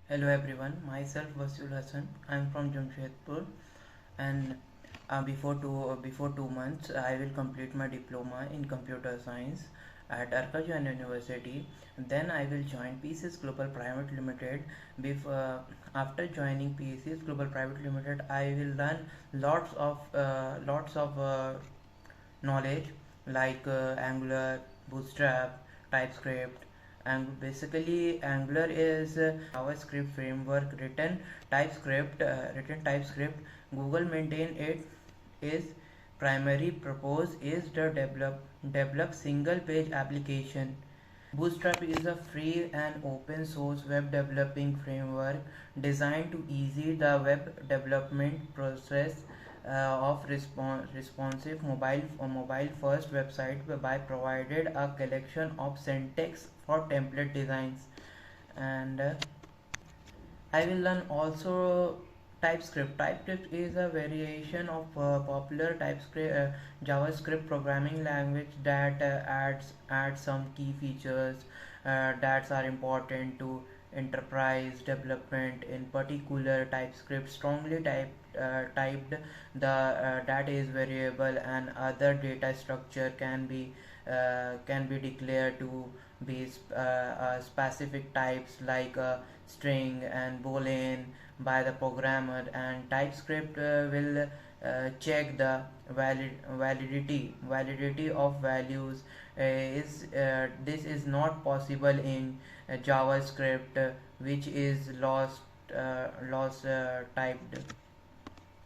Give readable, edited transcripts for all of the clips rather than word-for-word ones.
Hello everyone, myself Vasul Hassan. I'm from Jamshedpur, and before 2 months I will complete my diploma in computer science at Arkajan University. Then I will join PCS Global Private Limited. After joining PCS Global Private Limited, I will learn lots of knowledge like Angular, Bootstrap, TypeScript. And basically, Angular is a JavaScript framework written TypeScript. Google maintain it. Is primary purpose is the develop single page application. Bootstrap is a free and open source web developing framework designed to ease the web development process of responsive mobile first website by provided a collection of syntax for template designs. And I will learn also TypeScript. TypeScript is a variation of popular TypeScript JavaScript programming language that adds some key features that are important to enterprise development. In particular, TypeScript strongly typed the that is variable and other data structure can be declared to be specific types like string and boolean by the programmer, and TypeScript will check the validity of values. Is This is not possible in JavaScript, which is lost typed.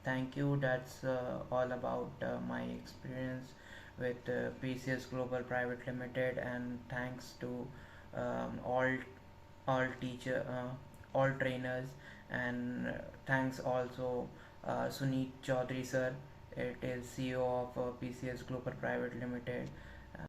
Thank you. That's all about my experience with PCS Global Private Limited, and thanks to all teacher all trainers, and thanks also Suneet Chaudhary sir. It is CEO of PCS Global Private Limited.